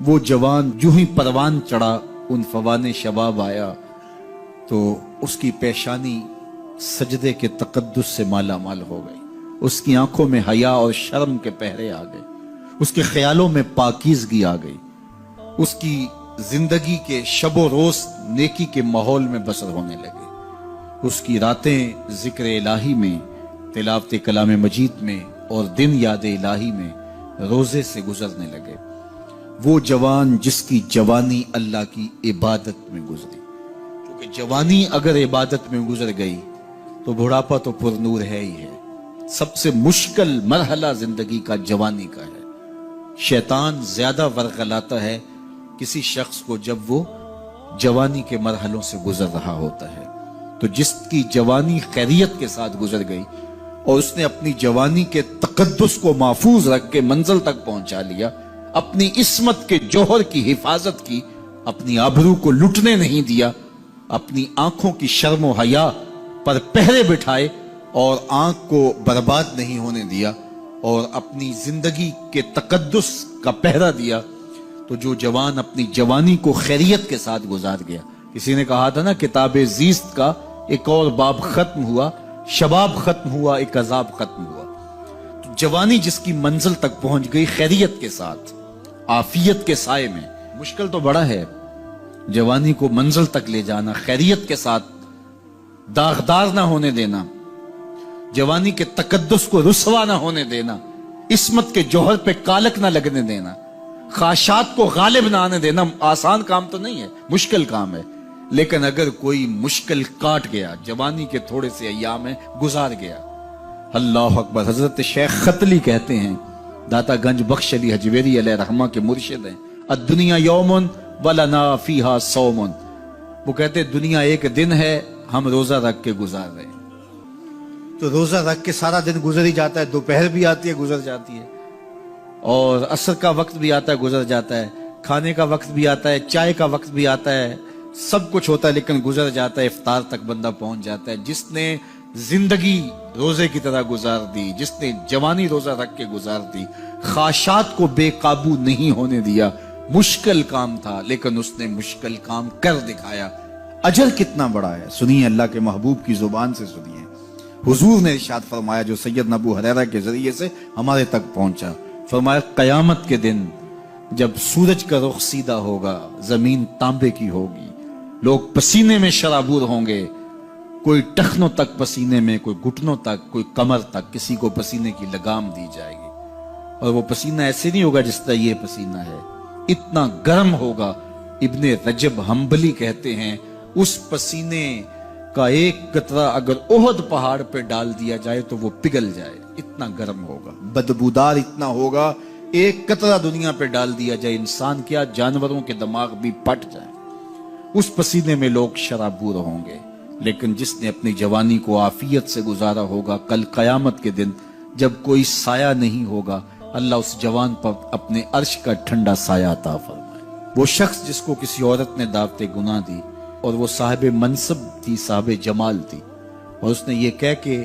وہ جوان جو ہی پروان چڑھا ان فوان شباب آیا تو اس کی پیشانی سجدے کے تقدس سے مالا مال ہو گئی، اس کی آنکھوں میں حیا اور شرم کے پہرے آ گئے، اس کے خیالوں میں پاکیزگی آ گئی، اس کی زندگی کے شب و روز نیکی کے ماحول میں بسر ہونے لگے، اس کی راتیں ذکر الہی میں، تلاوت کلام مجید میں اور دن یاد الہی میں روزے سے گزرنے لگے۔ وہ جوان جس کی جوانی اللہ کی عبادت میں گزری، کیونکہ جوانی اگر عبادت میں گزر گئی تو بڑھاپا تو پر نور ہے ہی ہے۔ سب سے مشکل مرحلہ زندگی کا جوانی کا ہے۔ شیطان زیادہ ورغلاتا ہے کسی شخص کو جب وہ جوانی کے مرحلوں سے گزر رہا ہوتا ہے۔ تو جس کی جوانی خیریت کے ساتھ گزر گئی اور اس نے اپنی جوانی کے تقدس کو محفوظ رکھ کے منزل تک پہنچا لیا، اپنی عصمت کے جوہر کی حفاظت کی، اپنی آبرو کو لٹنے نہیں دیا، اپنی آنکھوں کی شرم و حیا پر پہرے بٹھائے اور آنکھ کو برباد نہیں ہونے دیا اور اپنی زندگی کے تقدس کا پہرا دیا، تو جو جوان اپنی جوانی کو خیریت کے ساتھ گزار گیا۔ کسی نے کہا تھا نا، کتاب زیست کا ایک اور باب ختم ہوا، شباب ختم ہوا، ایک عذاب ختم ہوا۔ تو جوانی جس کی منزل تک پہنچ گئی خیریت کے ساتھ، عافیت کے سائے میں۔ مشکل تو بڑا ہے جوانی کو منزل تک لے جانا، خیریت کے ساتھ، داغدار نہ ہونے دینا، جوانی کے تقدس کو رسوا نہ ہونے دینا، عصمت کے جوہر پہ کالک نہ لگنے دینا، خواہشات کو غالب نہ آنے دینا۔ آسان کام تو نہیں ہے، مشکل کام ہے، لیکن اگر کوئی مشکل کاٹ گیا، جوانی کے تھوڑے سے ایام میں گزار گیا۔ اللہ اکبر۔ حضرت شیخ خطلی کہتے ہیں، داتا گنج بخش علی حجویری علیہ رحمہ کے مرشد ہیں، الدنیا یوم ولنا فیہا صوم۔ وہ کہتے ہیں دنیا ایک دن ہے، ہم روزہ رکھ کے گزار رہے ہیں۔ تو روزہ رکھ کے سارا دن گزر ہی جاتا ہے، دوپہر بھی آتی ہے گزر جاتی ہے، اور عصر کا وقت بھی آتا ہے گزر جاتا ہے، کھانے کا وقت بھی آتا ہے، چائے کا وقت بھی آتا ہے، سب کچھ ہوتا ہے لیکن گزر جاتا ہے، افطار تک بندہ پہنچ جاتا ہے۔ جس نے زندگی روزے کی طرح گزار دی، جس نے جوانی روزہ رکھ کے گزار دی، خواہشات کو بے قابو نہیں ہونے دیا، مشکل کام تھا لیکن اس نے مشکل کام کر دکھایا۔ اجر کتنا بڑا ہے، سنیے اللہ کے محبوب کی زبان سے سنیے۔ حضور نے ارشاد فرمایا جو سیدنا ابو ہریرہ کے ذریعے سے ہمارے تک پہنچا، فرمایا قیامت کے دن جب سورج کا رخ سیدھا ہوگا، زمین تانبے کی ہوگی، لوگ پسینے میں شرابور ہوں گے، کوئی ٹخنوں تک پسینے میں، کوئی گھٹنوں تک، کوئی کمر تک، کسی کو پسینے کی لگام دی جائے گی، اور وہ پسینہ ایسے نہیں ہوگا جس طرح یہ پسینہ ہے، اتنا گرم ہوگا۔ ابن رجب حنبلی کہتے ہیں اس پسینے کا ایک قطرہ اگر احد پہاڑ پہ ڈال دیا جائے تو وہ پگھل جائے، اتنا گرم ہوگا، بدبودار اتنا ہوگا، ایک قطرہ دنیا پہ ڈال دیا جائے، انسان کیا جانوروں کے دماغ بھی پھٹ جائیں، اس پسینے میں لوگ شرابور ہوں گے۔ لیکن جس نے اپنی جوانی کو عافیت سے گزارا ہوگا، کل قیامت کے دن جب کوئی سایہ نہیں ہوگا، اللہ اس جوان پر اپنے عرش کا ٹھنڈا سایہ عطا فرمائے۔ وہ شخص جس کو کسی عورت نے دعوت گناہ دی اور وہ صاحب منصب تھی، صاحب جمال تھی، اور اس نے یہ کہہ کہ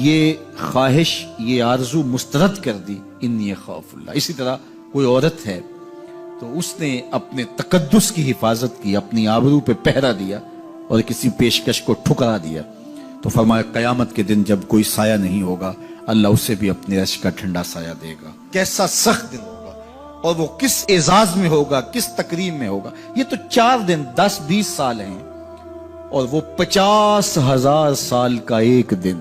یہ خواہش، یہ آرزو مسترد کر دی، انی خاف اللہ۔ اسی طرح کوئی عورت ہے تو اس نے اپنے تقدس کی حفاظت کی، اپنی آبرو پہ پہرا دیا اور کسی پیشکش کو ٹھکرا دیا، تو فرمایا قیامت کے دن جب کوئی سایہ نہیں ہوگا، اللہ اسے بھی اپنے عرش کا ٹھنڈا سایہ دے گا۔ کیسا سخت دن ہوگا، اور وہ کس اعزاز میں ہوگا، کس تکریم میں ہوگا۔ یہ تو 4 دن 10-20 سال ہیں، اور وہ 50,000 سال کا ایک دن۔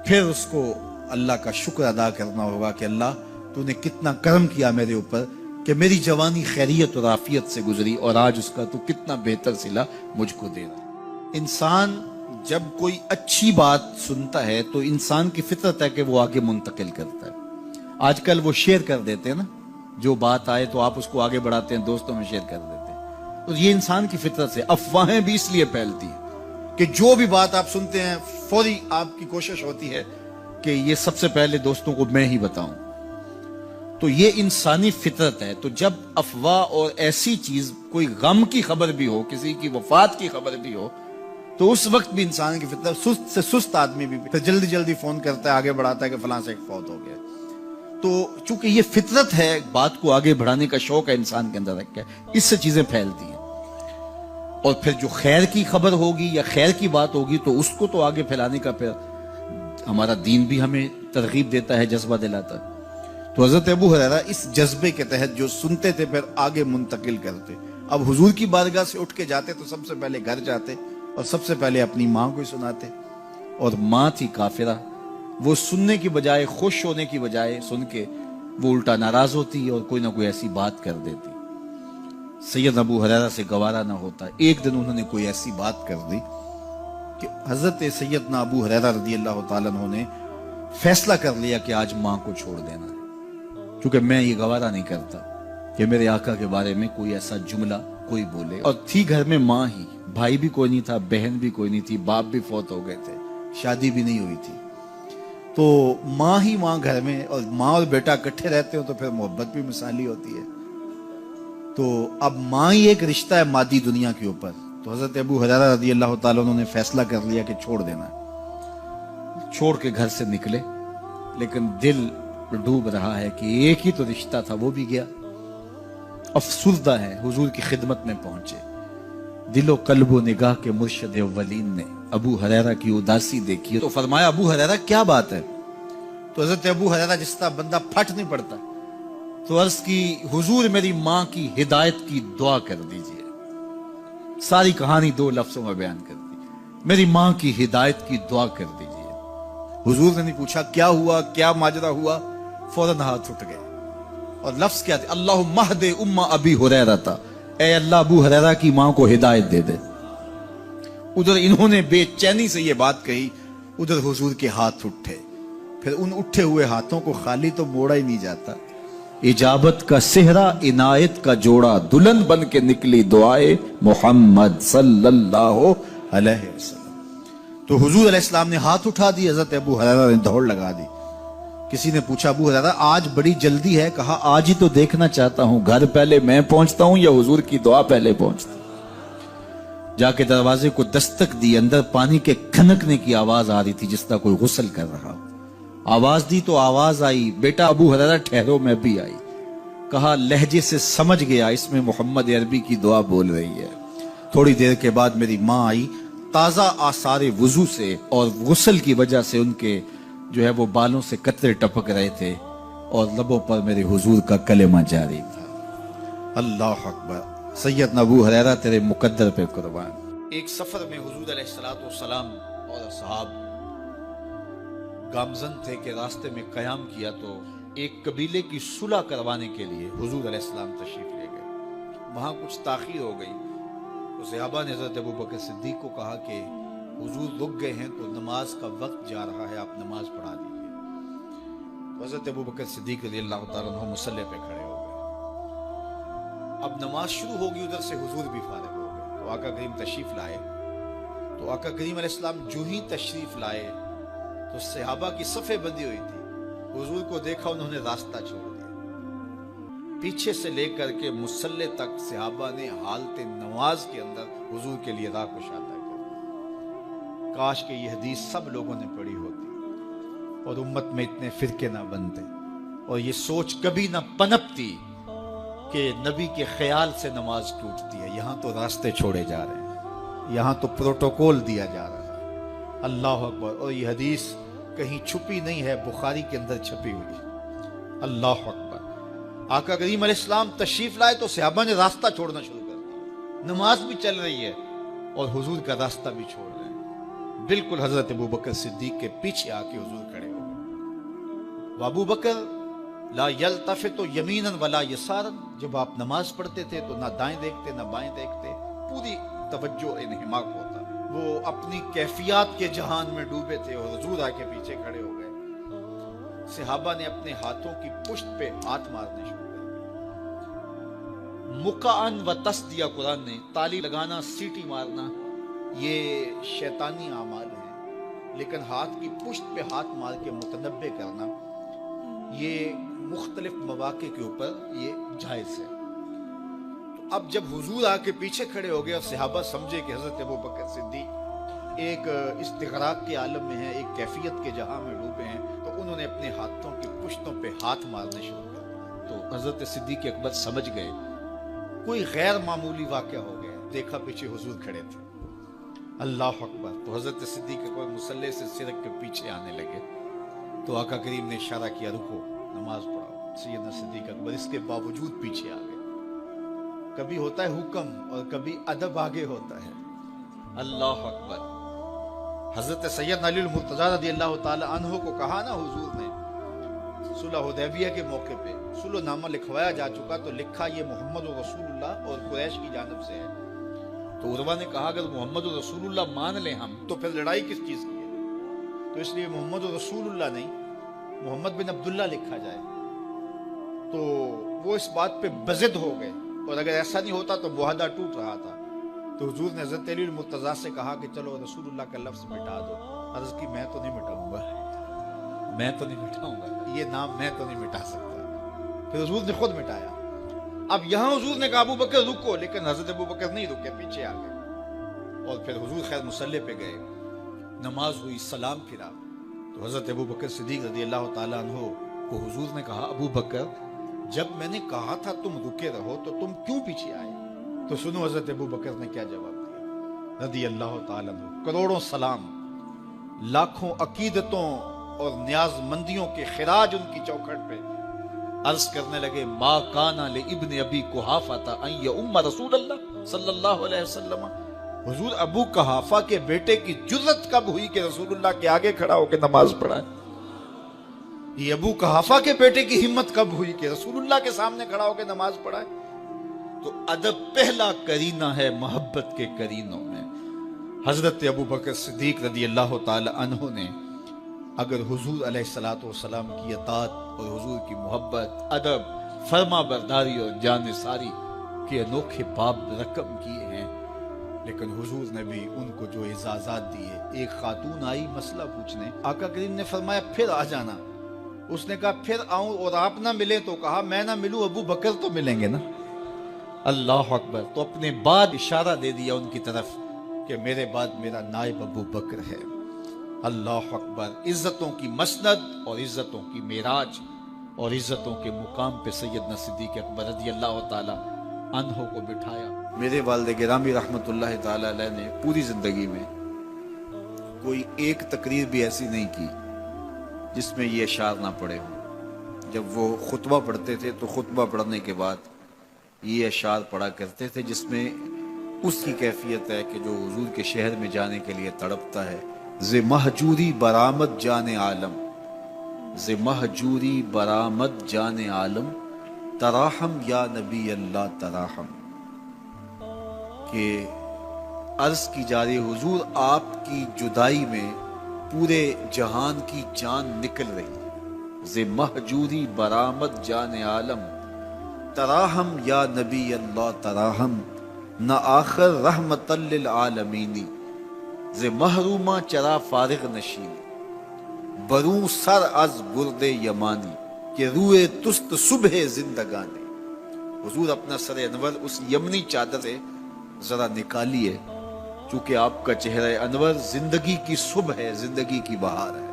پھر اس کو اللہ کا شکر ادا کرنا ہوگا کہ اللہ تو نے کتنا کرم کیا میرے اوپر کہ میری جوانی خیریت اور عافیت سے گزری، اور آج اس کا تو کتنا بہتر صلہ مجھ کو دے رہا۔ انسان جب کوئی اچھی بات سنتا ہے تو انسان کی فطرت ہے کہ وہ آگے منتقل کرتا ہے۔ آج کل وہ شیئر کر دیتے ہیں نا، جو بات آئے تو آپ اس کو آگے بڑھاتے ہیں، دوستوں میں شیئر کر دیتے ہیں۔ تو یہ انسان کی فطرت سے افواہیں بھی اس لیے پھیلتی ہیں کہ جو بھی بات آپ سنتے ہیں فوری آپ کی کوشش ہوتی ہے کہ یہ سب سے پہلے دوستوں کو میں ہی بتاؤں۔ تو یہ انسانی فطرت ہے۔ تو جب افواہ اور ایسی چیز، کوئی غم کی خبر بھی ہو، کسی کی وفات کی خبر بھی ہو، تو اس وقت بھی انسان کی فطرت، سست سے سست آدمی بھی پھر جلدی جلدی فون کرتا ہے، آگے بڑھاتا ہے کہ فلاں سے ایک فوت ہو گیا۔ تو چونکہ یہ فطرت ہے، بات کو آگے بڑھانے کا شوق ہے انسان کے اندر رکھا ہے، اس سے چیزیں پھیلتی ہیں، اور پھر جو خیر کی خبر ہوگی یا خیر کی بات ہوگی تو اس کو تو آگے پھیلانے کا پھر ہمارا دین بھی ہمیں ترغیب دیتا ہے، جذبہ دلاتا ہے۔ تو حضرت ابو ہریرہ اس جذبے کے تحت جو سنتے تھے پھر آگے منتقل کرتے۔ اب حضور کی بارگاہ سے اٹھ کے جاتے تو سب سے پہلے گھر جاتے اور سب سے پہلے اپنی ماں کو سناتے، اور ماں تھی کافرہ، وہ سننے کی بجائے، خوش ہونے کی بجائے سن کے وہ الٹا ناراض ہوتی اور کوئی نہ کوئی ایسی بات کر دیتی۔ سید ابو ہریرہ سے گوارا نہ ہوتا، ایک دن انہوں نے کوئی ایسی بات کر دی کہ حضرت سیدنا ابو ہریرہ رضی اللہ تعالیٰ عنہ نے فیصلہ کر لیا کہ آج ماں کو چھوڑ دینا ہے، کیونکہ میں یہ گوارا نہیں کرتا کہ میرے آقا کے بارے میں کوئی ایسا جملہ کوئی بولے۔ اور تھی گھر میں ماں ہی، بھائی بھی کوئی نہیں تھا، بہن بھی کوئی نہیں تھی، باپ بھی فوت ہو گئے تھے، شادی بھی نہیں ہوئی تھی، تو ماں ہی ماں گھر میں، اور ماں اور بیٹا اکٹھے رہتے ہو تو پھر محبت بھی مثالی ہوتی ہے۔ تو اب ماں ہی ایک رشتہ ہے مادی دنیا کے اوپر، تو حضرت ابو ہریرہ رضی اللہ تعالیٰ عنہ نے فیصلہ کر لیا کہ چھوڑ دینا ہے۔ چھوڑ کے گھر سے نکلے، لیکن دل ڈوب رہا ہے کہ ایک ہی تو رشتہ تھا وہ بھی گیا۔ افسردہ ہے، حضور کی خدمت میں پہنچے، دل و قلب و نگاہ کے مرشد اولین نے ابو ہریرہ کی اداسی دیکھی تو فرمایا ابو ہریرہ کیا بات ہے؟ تو حضرت ابو ہریرہ جس طرح بندہ پھٹ نہیں پڑتا، تو عرض کی حضور میری ماں کی ہدایت کی دعا کر دیجئے۔ ساری کہانی 2 لفظوں میں بیان کر دی، میری ماں کی ہدایت کی دعا کر دیجئے۔ حضور نے نہیں پوچھا کیا ہوا، کیا ماجرا ہوا، فوراً ہاتھ اٹھ گئے، اور لفظ کیا تھے؟ اللہم اہد ام ابی ہریرہ تھا، اے اللہ ابو ہریرہ کی ماں کو ہدایت دے دے۔ ادھر انہوں نے بے چینی سے یہ بات کہی، ادھر حضور کے ہاتھ اٹھے، پھر ان اٹھے ہوئے ہاتھوں کو خالی تو موڑا ہی نہیں جاتا، اجابت کا صحرا عنایت کا جوڑا، دلہن بن کے نکلی دعائے محمد صلی اللہ علیہ وسلم۔ تو حضور علیہ السلام نے ہاتھ اٹھا دی، حضرت ابو ہریرہ نے دوڑ لگا دی۔ کسی نے پوچھا ابو ہریرہ آج بڑی جلدی ہے؟ کہا آج ہی تو دیکھنا چاہتا ہوں، گھر پہلے میں پہنچتا ہوں یا حضور کی دعا پہلے پہنچتی؟ جا کے دروازے کو دستک دی، اندر پانی کے کھنکنے کی آواز آ رہی تھی جس طرح کوئی غسل کر رہا ہو۔ آواز دی تو آواز آئی، بیٹا ابو ہریرہ ٹھہرو، میں بھی آئی۔ کہا لہجے سے سمجھ گیا اس میں محمد عربی کی دعا بول رہی ہے۔ تھوڑی دیر کے بعد میری ماں آئی، تازہ آثار وضو سے اور غسل کی وجہ سے ان کے جو ہے وہ بالوں سے قطرے ٹپک رہے تھے، اور لبوں پر میرے حضور کا کلمہ جاری تھا۔ اللہ اکبر، سیدنا ابو ہریرہ تیرے مقدر پہ قربان۔ ایک سفر میں حضور علیہ السلام اور اصحاب گامزن تھے کہ راستے میں قیام کیا، تو ایک قبیلے کی صلح کروانے کے لیے حضور علیہ السلام تشریف لے گئے۔ وہاں کچھ تاخیر ہو گئی تو صحابہ نے حضرت ابوبکر صدیق کو کہا کہ حضور رک گئے ہیں تو نماز کا وقت جا رہا ہے، آپ نماز پڑھا دیجیے۔ تو حضرت ابوبکر صدیق رضی اللہ تعالیٰ عنہ مصلی پہ کھڑے ہو گئے۔ اب نماز شروع ہوگی، ادھر سے حضور بھی فارغ ہو گئے، تو آقا کریم تشریف لائے۔ تو آقا کریم علیہ السلام جو ہی تشریف لائے تو صحابہ کی صفیں بندی ہوئی تھی، حضور کو دیکھا انہوں نے راستہ چھوڑ دیا۔ پیچھے سے لے کر کے مصلی تک صحابہ نے حالت نماز کے اندر حضور کے لیے راہ کشادہ کر دی۔ کاش کہ یہ حدیث سب لوگوں نے پڑھی ہوتی اور امت میں اتنے فرقے نہ بنتے، اور یہ سوچ کبھی نہ پنپتی کہ نبی کے خیال سے نماز ٹوٹتی ہے۔ یہاں تو راستے چھوڑے جا رہے ہیں، یہاں تو پروٹوکول دیا جا رہا ہے۔ اللہ اکبر، اور یہ حدیث کہیں چھپی نہیں ہے، بخاری کے اندر چھپی ہوئی ہے۔ اللہ اکبر، آقا کریم علیہ السلام تشریف لائے تو صحابہ نے راستہ چھوڑنا شروع کر دیا، نماز بھی چل رہی ہے اور حضور کا راستہ بھی چھوڑ رہے ہیں۔ بالکل حضرت ابوبکر صدیق کے پیچھے آ کے حضور کھڑے ہو گئے۔ ابو بکر لا یلتفت یمینا ولا یسارا، جب آپ نماز پڑھتے تھے تو نہ دائیں دیکھتے نہ بائیں دیکھتے، پوری توجہ انہماک ہوتا۔ وہ اپنی کیفیات کے جہان میں ڈوبے تھے اور حضور آ کے پیچھے کھڑے ہو گئے۔ صحابہ نے اپنے ہاتھوں کی پشت پہ ہاتھ مارنے شروع کر دیے۔ مقعن و تصدیہ، قرآن نے تالی لگانا، سیٹی مارنا، یہ شیطانی اعمال ہیں، لیکن ہاتھ کی پشت پہ ہاتھ مار کے متنبع کرنا یہ مختلف مواقع کے اوپر یہ جائز ہے۔ تو اب جب حضور آ کے پیچھے کھڑے ہو گئے اور صحابہ سمجھے کہ حضرت ابوبکر صدیق ایک استغراق کے عالم میں ہیں، ایک کیفیت کے جہاں میں ڈوبے ہیں، تو انہوں نے اپنے ہاتھوں کی پشتوں پہ ہاتھ مارنے شروع کر دیے۔ تو حضرت صدیق اکبر سمجھ گئے کوئی غیر معمولی واقعہ ہو گیا۔ دیکھا پیچھے حضور کھڑے تھے، اللہ اکبر۔ تو حضرت صدیق اکبر مصلی سے سرک کے پیچھے آنے لگے تو آقا کریم نے اشارہ کیا رکو نماز پڑھاؤ۔ سیدنا صدیق اکبر اس کے باوجود پیچھے آ گئے۔ کبھی ہوتا ہے حکم اور کبھی ادب آگے ہوتا ہے، اللہ اکبر۔ حضرت سیدنا علی المرتضیٰ رضی اللہ تعالی عنہ کو کہا نا حضور نے صلح حدیبیہ کے موقع پہ، صلح نامہ لکھوایا جا چکا تو لکھا یہ محمد رسول اللہ اور قریش کی جانب سے ہے۔ تو عروہ نے کہا اگر محمد رسول اللہ مان لیں ہم تو پھر لڑائی کس چیز کی ہے؟ تو اس لیے محمد رسول اللہ نہیں، محمد بن عبداللہ لکھا جائے۔ تو وہ اس بات پہ بضد ہو گئے، اور اگر ایسا نہیں ہوتا تو معاہدہ ٹوٹ رہا تھا۔ تو حضور نے حضرت علی المرتضیٰ سے کہا کہ چلو رسول اللہ کا لفظ مٹا دو۔ عرض کی میں تو نہیں مٹاؤں گا، میں تو نہیں مٹاؤں گا، یہ نام میں تو نہیں مٹا سکتا۔ پھر حضور نے خود مٹایا۔ اب یہاں حضور نے کہا ابو بکر رکو، لیکن حضرت ابو بکر نہیں رکے، پیچھے آ گئے۔ اور پھر حضور خیر مصلی پہ گئے، نماز ہوئی، سلام پھرا تو حضرت ابو بکر صدیق رضی اللہ تعالیٰ عنہ کو حضور نے کہا ابو بکر جب میں نے کہا تھا تم رکے رہو تو تم کیوں پیچھے آئے؟ تو سنو حضرت ابو بکر نے کیا جواب دیا رضی اللہ تعالیٰ عنہ۔ کروڑوں سلام، لاکھوں عقیدتوں اور نیاز مندیوں کے خراج ان کی چوکھٹ پہ عرض کرنے لگے ما کان لابن ابی قحافہ ان یؤم رسول اللہ صلی اللہ علیہ وسلم۔ حضور ابو قحافہ کے بیٹے کی جرت کب ہوئی کہ رسول اللہ کے آگے کھڑا ہو کے نماز پڑھائے؟ یہ ابو قحافہ کے بیٹے کی ہمت کب ہوئی کہ رسول اللہ کے سامنے کھڑا ہو کے نماز پڑھائے؟ تو ادب پہلا کرینہ ہے محبت کے کرینوں میں۔ حضرت ابو بکر صدیق رضی اللہ تعالی عنہ نے اگر حضور علیہ الصلوۃ والسلام کی اطاعت اور حضور کی محبت، ادب، فرما برداری اور جان ساری کے انوکھے باب رقم کیے ہیں، لیکن حضور نے بھی ان کو جو اعزازات دیے۔ ایک خاتون آئی مسئلہ پوچھنے، آقا کریم نے فرمایا پھر آ جانا۔ اس نے کہا پھر آؤں اور آپ نہ ملیں؟ تو کہا میں نہ ملوں ابو بکر تو ملیں گے نا، اللہ اکبر۔ تو اپنے بعد اشارہ دے دیا ان کی طرف کہ میرے بعد میرا نائب ابو بکر ہے، اللہ اکبر۔ عزتوں کی مسند اور عزتوں کی معراج اور عزتوں کے مقام پہ سیدنا صدیق اکبر رضی اللہ تعالی عنہ کو بٹھایا۔ میرے والد گرامی رحمت اللہ تعالی علیہ نے پوری زندگی میں کوئی ایک تقریر بھی ایسی نہیں کی جس میں یہ اشعار نہ پڑے ہوں۔ جب وہ خطبہ پڑھتے تھے تو خطبہ پڑھنے کے بعد یہ اشعار پڑھا کرتے تھے، جس میں اس کی کیفیت ہے کہ جو حضور کے شہر میں جانے کے لیے تڑپتا ہے۔ ز مہجوری برآمد جان عالم، ز مہجوری برآمد جان عالم، تراہم یا نبی اللہ تراہم۔ کہ عرض کی جا رہی حضور آپ کی جدائی میں پورے جہان کی جان نکل رہی۔ ز مہجوری برآمد جان عالم، تراہم یا نبی اللہ تراہم، نہ آخر رحمت للعالمین، ز محرومہ چرا فارغ نشینی، بروں سر از برد یمانی، کہ روئے تست صبح زندگانی۔ حضور اپنا سر انور اس یمنی چادر سے ذرا نکالیے، چونکہ آپ کا چہرہ انور زندگی کی صبح ہے، زندگی کی بہار ہے۔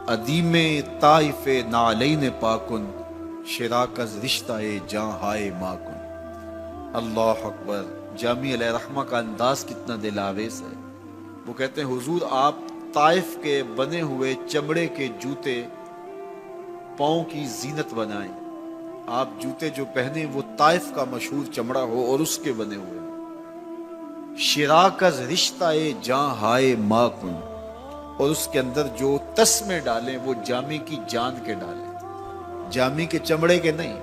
ادیم طائف نعلین پاکن، شراکز رشتہ جاں ہائے ماکن۔ اللہ اکبر۔ جامی علیہ رحمہ کا انداز کتنا دل آویز ہے۔ وہ کہتے ہیں حضور آپ طائف کے بنے ہوئے چمڑے کے جوتے پاؤں کی زینت بنائیں۔ آپ جوتے جو پہنے وہ طائف کا مشہور چمڑا ہو اور اس کے بنے ہوئے۔ شراکز رشتہ جاں ہائے ماکن، اور اس کے اندر جو تسمے ڈالیں وہ جامی کی جان کے ڈالیں، جامی کے چمڑے کے نہیں،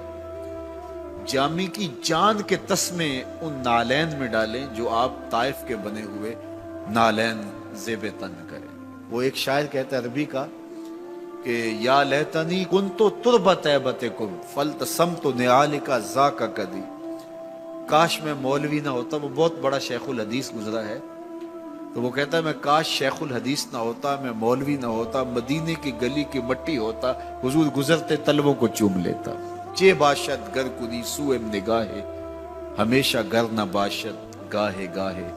جامی کی جان کے تسمے ان نالین میں ڈالیں جو آپ طائف کے بنے ہوئے نالین زیب تن کریں۔ وہ ایک شاعر کہتا ہے عربی کا کہ یا لیتنی کنتو تربت ایبتکم فلتسمت نعالک ذاک کدی، کاش میں مولوی نہ ہوتا۔ وہ بہت بڑا شیخ الحدیث گزرا ہے، تو وہ کہتا ہے میں کاش شیخ الحدیث نہ ہوتا، میں مولوی نہ ہوتا، مدینے کی گلی کی مٹی ہوتا، حضور گزرتے طلبوں کو چوم لیتا۔ چے باشد گر کنی سوئے نگاہے، ہمیشہ گر نہ باشد گاہے گاہے،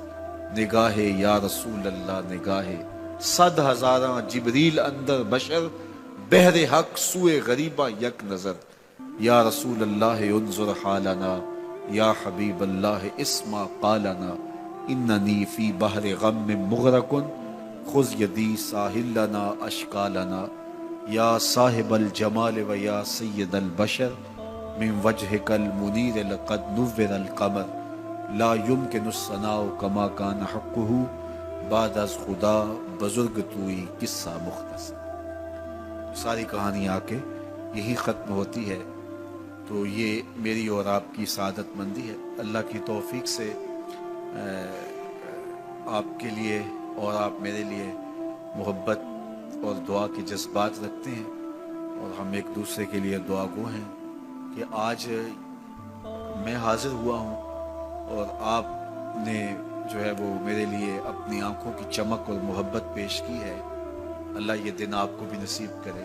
نگاہے یا رسول اللہ نگاہے، صد ہزاراں جبریل اندر بشر، بہر حق سوئے غریبہ یک نظر، یا رسول اللہ انظر حالنا، یا حبیب اللہ اسما قالنا، اننی فی بحر غم مغرق خذ یدی ساحل لنا اشکالنا، یا صاحب الجمال و یا سید البشر من وجهک المنیر لقد نور القمر، لا يمکن الثناء کما کان حقہ بعد از خدا بزرگ توئی قصہ مختصر۔ ساری کہانی آ کے یہی ختم ہوتی ہے۔ تو یہ میری اور آپ کی سعادت مندی ہے۔ اللہ کی توفیق سے آپ کے لیے اور آپ میرے لیے محبت اور دعا کے جذبات رکھتے ہیں، اور ہم ایک دوسرے کے لیے دعا گو ہیں کہ آج میں حاضر ہوا ہوں اور آپ نے جو ہے وہ میرے لیے اپنی آنکھوں کی چمک اور محبت پیش کی ہے۔ اللہ یہ دن آپ کو بھی نصیب کرے۔